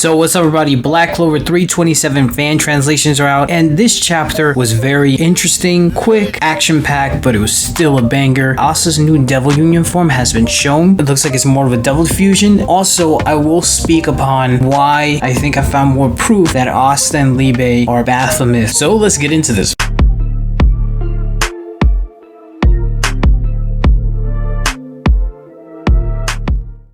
So what's up everybody, Black Clover 327 fan translations are out, and this chapter was very interesting, quick, action-packed, but it was still a banger. Asta's new Devil Union form has been shown. It looks like it's more of a Devil Fusion. Also, I will speak upon why I think I found more proof that Asta and Libe are baphomet. So let's get into this.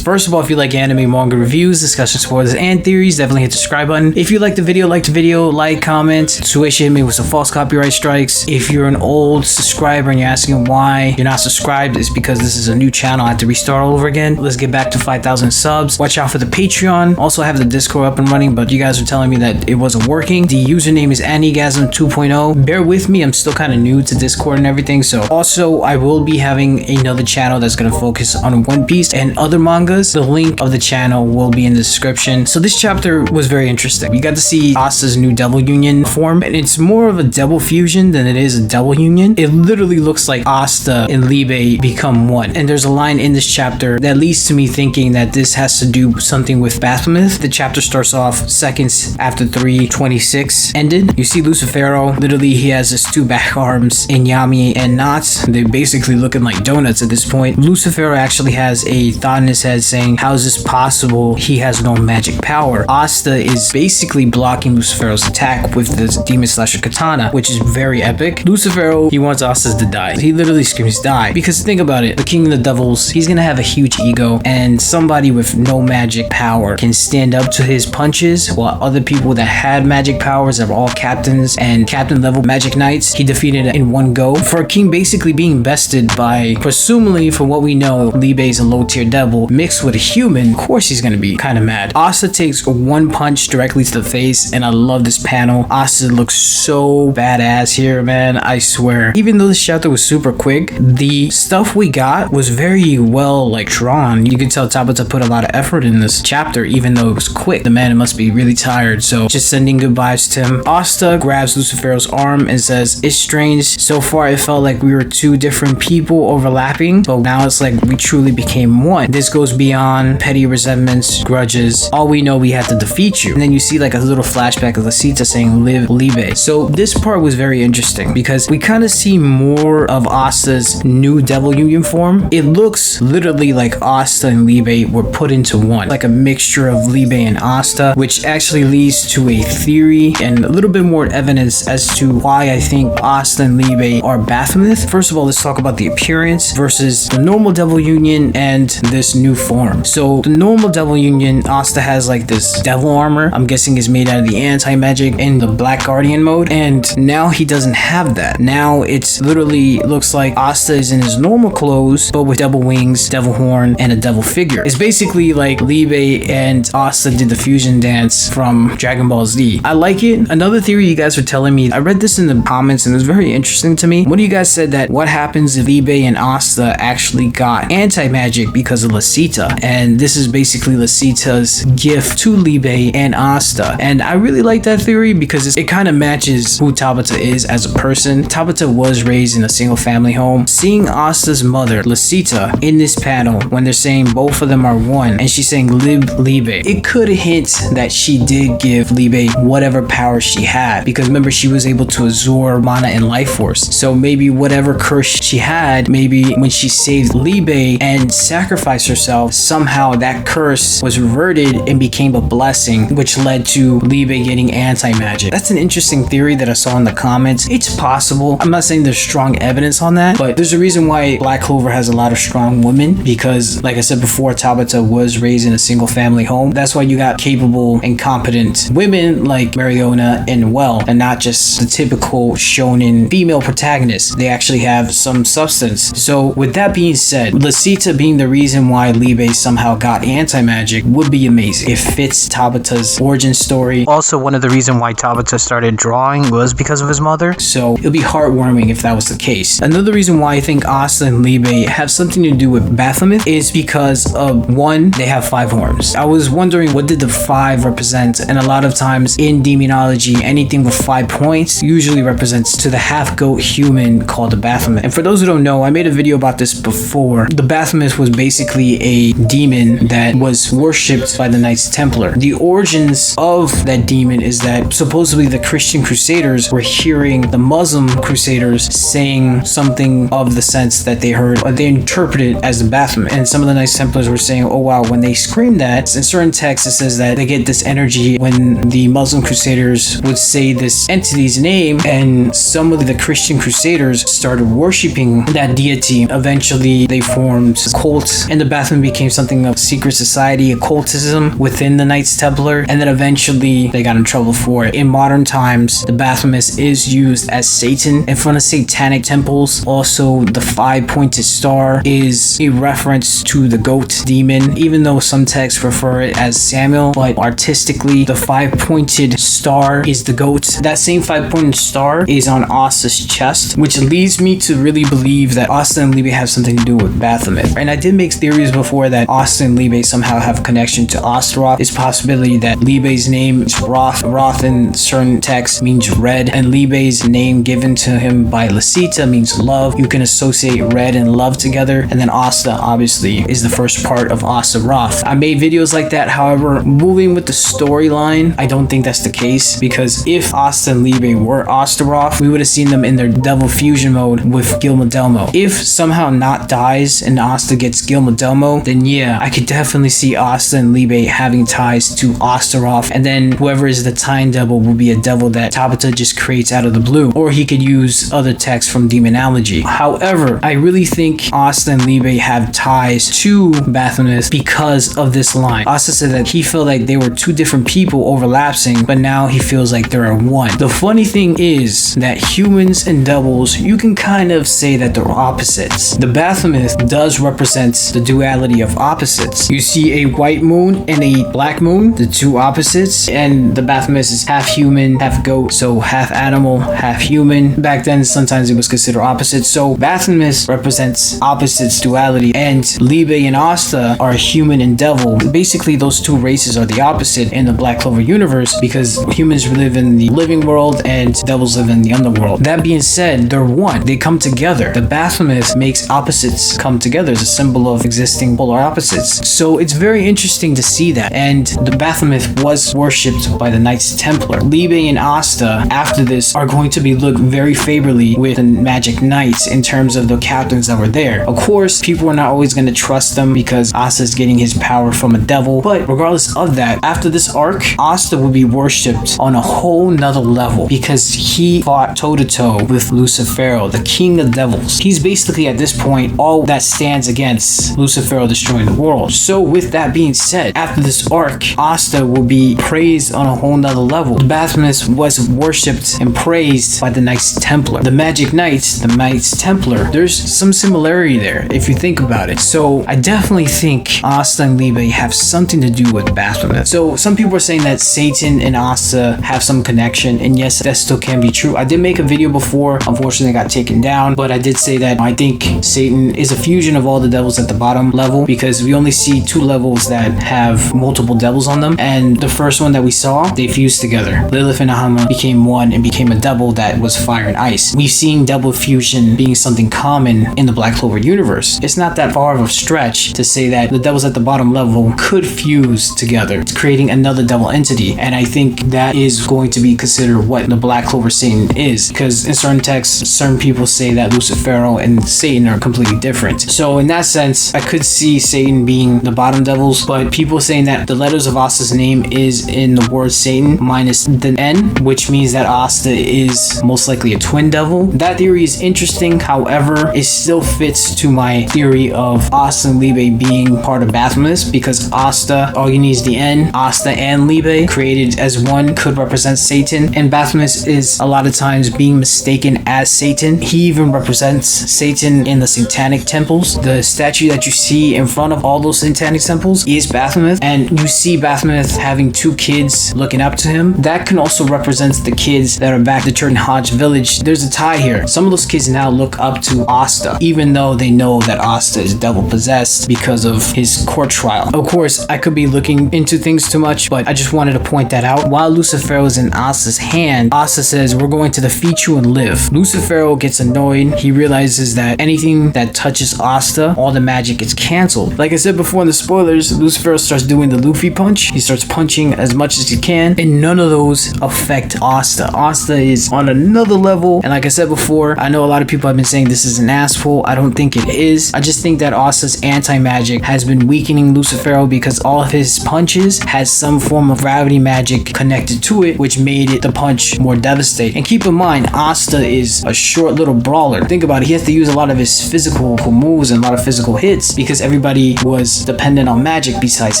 First of all, if you like anime, manga reviews, discussions, spoilers, and theories, definitely hit the subscribe button. If you like the video, like, comment. 𝙲𝚙𝚎 hit me with some false copyright strikes. If you're an old subscriber and you're asking why you're not subscribed, it's because this is a new channel. I have to restart all over again. Let's get back to 5,000 subs. Watch out for the Patreon. Also, I have the Discord up and running, but you guys are telling me that it wasn't working. The username is 𝚲𝚙𝚎𝚛𝚒 2.0. Bear with me, I'm still kind of new to Discord and everything. So also, I will be having another channel that's going to focus on One Piece and other manga. The link of the channel will be in the description. So this chapter was very interesting. We got to see Asta's new Devil Union form, and it's more of a Devil Fusion than it is a Devil Union. It literally looks like Asta and Libe become one. And there's a line in this chapter that leads to me thinking that this has to do something with baphomet. The chapter starts off seconds after 326 ended. You see Lucifero, literally he has his two back arms in Yami and knots. They're basically looking like donuts at this point. Lucifero actually has a thought in his head saying, how is this possible? He has no magic power. Asta is basically blocking Lucifero's attack with this demon slasher katana, which is very epic. Lucifero, he wants Asta to die. He literally screams die, because think about it, the king of the devils, he's gonna have a huge ego, and somebody with no magic power can stand up to his punches, while other people that had magic powers are all captains and captain level magic knights, he defeated in one go. For a king basically being bested by, presumably from what we know, Libe is a low tier devil mixed with a human, of course he's gonna be kind of mad. Asta takes one punch directly to the face, and I love this panel. Asta looks so badass here, man, I swear. Even though this chapter was super quick, the stuff we got was very well drawn. You can tell 𝚲𝚙𝚎 put a lot of effort in this chapter, even though it was quick. The man must be really tired, so just sending goodbyes to him. Asta grabs Lucifero's arm and says, it's strange, so far it felt like we were two different people overlapping, but now it's like we truly became one. This goes beyond petty resentments, grudges. All we know, we have to defeat you. And then you see a little flashback of 𝚲𝚙𝚎 saying live Libe. So this part was very interesting because we kind of see more of Asta's new Devil Union form. It looks literally like Asta and Libe were put into one, like a mixture of Libe and Asta, which actually leads to a theory and a little bit more evidence as to why I think Asta and Libe are baphomet. First of all, let's talk about the appearance versus the normal Devil Union and this new form. So the normal Devil Union, Asta has this devil armor. I'm guessing is made out of the anti-magic in the Black Guardian mode, and now he doesn't have that. Now it's literally looks like Asta is in his normal clothes, but with devil wings, devil horn, and a devil figure. It's basically like Libe and Asta did the fusion dance from Dragon Ball Z. I like it. Another theory you guys were telling me, I read this in the comments and it was very interesting to me. One of you guys said that what happens if Libe and Asta actually got anti-magic because of 𝚲𝚎𝚎, and this is basically 𝚲𝚎𝚎's gift to Libe and Asta. And I really like that theory because it kind of matches who 𝚲𝚎 is as a person. 𝚲𝚎 was raised in a single family home. Seeing Asta's mother, 𝚲𝚎𝚎, in this panel when they're saying both of them are one, and she's saying live Libe, it could hint that she did give Libe whatever power she had, because remember, she was able to absorb mana and life force. So maybe whatever curse she had, maybe when she saved Libe and sacrificed herself, somehow that curse was reverted and became a blessing, which led to Libe getting anti-magic. That's an interesting theory that I saw in the comments. It's possible. I'm not saying there's strong evidence on that, but there's a reason why Black Clover has a lot of strong women, because like I said before, 𝚲𝚎𝚎 was raised in a single family home. That's why you got capable and competent women like Mariona and Well, and not just the typical shonen female protagonist. They actually have some substance. So with that being said, 𝚲𝚎𝚎 being the reason why Libe somehow got anti-magic would be amazing. It fits 𝚲𝚎𝚎's origin story. Also, one of the reasons why 𝚲𝚎𝚎 started drawing was because of his mother, so it'll be heartwarming if that was the case. Another reason why I think Asta and Libe have something to do with baphomet is because of, one, they have 5 horns. I was wondering, what did the 5 represent? And a lot of times in demonology, anything with 5 points usually represents to the half-goat human called the baphomet. And for those who don't know, I made a video about this before. The baphomet was basically a a demon that was worshipped by the Knights Templar. The origins of that demon is that supposedly the Christian Crusaders were hearing the Muslim Crusaders saying something of the sense that they heard, or they interpreted as the Baphomet. And some of the Knights Templars were saying, oh wow, when they scream that, in certain texts it says that they get this energy when the Muslim Crusaders would say this entity's name, and some of the Christian Crusaders started worshipping that deity. Eventually they formed a cult, and the Baphomet became something of secret society, occultism within the Knights Templar, and then eventually they got in trouble for it. In modern times, the Baphomet is used as Satan in front of satanic temples. Also, the five-pointed star is a reference to the goat demon, even though some texts refer it as Samuel, but artistically the five-pointed star is the goat. That same five-pointed star is on Asta's chest, which leads me to really believe that Asta and Libe have something to do with Baphomet. And I did make theories before that Asta and Libe somehow have connection to Astaroth. It's possibility that Libe's name is Roth. Roth in certain texts means red, and Libe's name given to him by 𝚲𝚙𝚎𝚛𝚒 means love. You can associate red and love together, and then Asta obviously is the first part of Astaroth. I made videos like that. However, moving with the storyline, I don't think that's the case, because if Asta and Libe were Astaroth, we would have seen them in their devil fusion mode with 𝚲𝚙𝚎𝚑𝚝. If somehow Not dies and Asta gets 𝚲𝚙𝚎𝚑𝚝, then yeah, I could definitely see Asta and Libe having ties to Astaroth, and then whoever is the time devil will be a devil that 𝚲𝚑𝚝 just creates out of the blue, or he could use other texts from demonology. However, I really think Asta and Libe have ties to Baphomet because of this line. Asta said that he felt like they were two different people overlapping, but now he feels like they are one. The funny thing is that humans and devils, you can kind of say that they're opposites. The Baphomet does represent the duality of opposites. You see a white moon and a black moon, the two opposites, and the Baphomet is half human, half goat, so half animal, half human. Back then, sometimes it was considered opposites. So Baphomet represents opposites duality, and Libe and Asta are human and devil. Basically, those two races are the opposite in the Black Clover universe, because humans live in the living world and devils live in the underworld. That being said, they're one. They come together. The Baphomet makes opposites come together as a symbol of existing polar opposites. So it's very interesting to see that. And the Baphomet was worshipped by the Knights Templar. Libe and Asta, after this, are going to be looked very favorably with the Magic Knights in terms of the captains that were there. Of course, people are not always going to trust them because Asta is getting his power from a devil. But regardless of that, after this arc, Asta will be worshipped on a whole nother level because he fought toe-to-toe with Lucifero, the king of devils. He's basically at this point all that stands against Lucifero destroying the world. So with that being said, after this arc, Asta will be praised on a whole nother level. The Baphomet was worshipped and praised by the Knights Templar. The Magic Knights, the Knights Templar, there's some similarity there if you think about it. So I definitely think Asta and Libe have something to do with Baphomet. So some people are saying that Satan and Asta have some connection, and yes, that still can be true. I did make a video before, unfortunately it got taken down, but I did say that I think Satan is a fusion of all the devils at the bottom level, because we only see two levels that have multiple devils on them, and the first one that we saw, they fused together. Lilith and Ahama became one and became a devil that was fire and ice. We've seen devil fusion being something common in the Black Clover universe. It's not that far of a stretch to say that the devils at the bottom level could fuse together. It's creating another devil entity, and I think that is going to be considered what the Black Clover Satan is, because in certain texts, certain people say that Lucifero and Satan are completely different. So in that sense, I could see Satan being the bottom devils, but people saying that the letters of Asta's name is in the word Satan minus the N, which means that Asta is most likely a twin devil. That theory is interesting. However, it still fits to my theory of Asta and Libe being part of Baphomet, because Asta, all you need is the N. Asta and Libe created as one could represent Satan, and Baphomet is a lot of times being mistaken as Satan. He even represents Satan in the satanic temples. The statue that you see in front of all those satanic temples is Baphomet, and you see Baphomet having two kids looking up to him. That can also represent the kids that are back to 𝚲𝚙𝚎𝚛 village. There's a tie here. Some of those kids now look up to Asta, even though they know that Asta is devil possessed because of his court trial. Of course, I could be looking into things too much, but I just wanted to point that out. While Lucifero is in Asta's hand, Asta says, "We're going to defeat you and live." Lucifero gets annoyed. He realizes that anything that touches Asta, all the magic gets canceled. canceled. Like I said before in the spoilers, Lucifero starts doing the Luffy punch. He starts punching as much as he can, and none of those affect Asta. Asta is on another level, and like I said before, I know a lot of people have been saying this is an asshole. I don't think it is. I just think that Asta's anti-magic has been weakening Lucifero because all of his punches has some form of gravity magic connected to it, which made it the punch more devastating. And keep in mind, Asta is a short little brawler. Think about it. He has to use a lot of his physical moves and a lot of physical hits because everybody was dependent on magic besides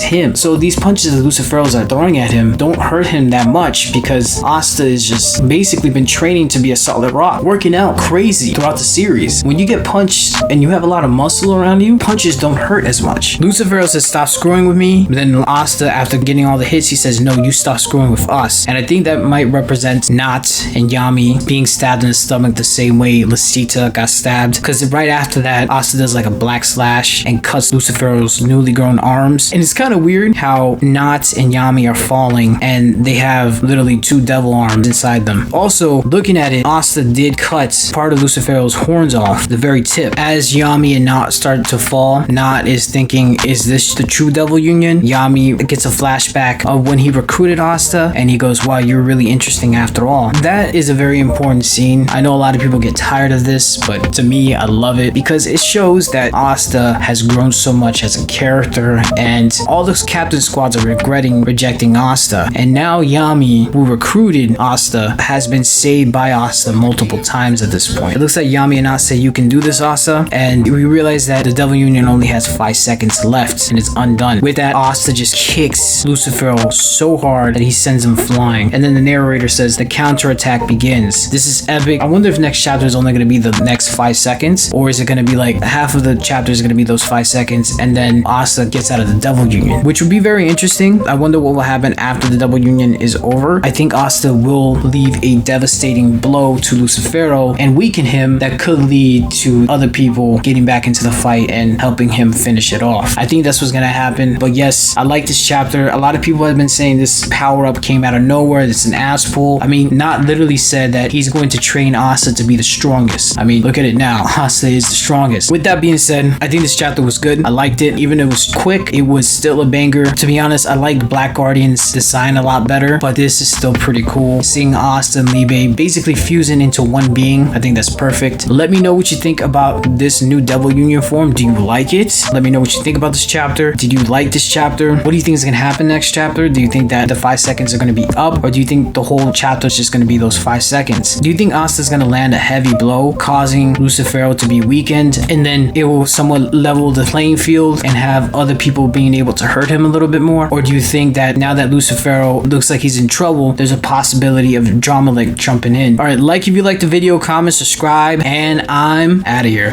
him. So these punches that Luciferos are throwing at him don't hurt him that much because Asta is just basically been training to be a solid rock, working out crazy throughout the series. When you get punched and you have a lot of muscle around you, punches don't hurt as much. Lucifero says, stop screwing with me. But then Asta, after getting all the hits, he says, no, you stop screwing with us. And I think that might represent Nat and Yami being stabbed in the stomach the same way 𝚲𝚙𝚎𝚪 got stabbed. Because right after that, Asta does like a black slash and cuts Lucifero's newly grown arms. And it's kind of weird how Nat and Yami are falling and they have literally two devil arms inside them. Also, looking at it, Asta did cut part of Lucifero's horns off, the very tip. As Yami and Nat start to fall, Nat is thinking, is this the true devil union? Yami gets a flashback of when he recruited Asta and he goes, wow, you're really interesting after all. That is a very important scene. I know a lot of people get tired of this, but to me, I love it because it shows that Asta has grown so much as a character and all those captain squads are regretting rejecting Asta. And now Yami, who recruited Asta, has been saved by Asta multiple times at this point. It looks like Yami and Nat say, you can do this, Asta. And we realize that the Devil Union only has 5 seconds left and it's undone. With that, Asta just kicks Lucifero so hard that he sends him flying. And then the narrator says the counterattack begins. This is epic. I wonder if next chapter is only going to be the next 5 seconds, or is it going to be like half of the chapter is going to be those 5 seconds and then Asta gets out of the Devil Union, which would be very interesting. I wonder what will happen after the Devil Union is over. I think Asta will leave a devastating blow to Lucifero and weaken him that could lead to other people getting back into the fight and helping him finish it off. I think that's what's going to happen. But yes, I like this chapter. A lot of people have been saying this power-up came out of nowhere. It's an ass pull. I mean, Not literally said that he's going to train Asta to be the strongest. I mean, look at it now. Asta is the strongest. With that being said, I think this chapter was good. I liked it. Even if it was quick, it was still a banger. To be honest, I like Black Guardian's design a lot better, but this is still pretty cool. Seeing Asta and Libe basically fusing into one being, I think that's perfect. Let me know what you think about this new Devil Union form. Do you like it? Let me know what you think about this chapter. Did you like this chapter? What do you think is going to happen next chapter? Do you think that the 5 seconds are going to be up, or do you think the whole chapter is just going to be those 5 seconds? Do you think Asta is going to land a heavy blow, causing Lucifero to be weakened, and then it will somewhat level the playing field and have other people being able to hurt him a little bit more? Or do you think that now that Lucifero looks like he's in trouble, there's a possibility of 𝙲𝚘𝚙𝚢𝚑 jumping in? Alright, like if you liked the video, comment, subscribe, and I'm out of here.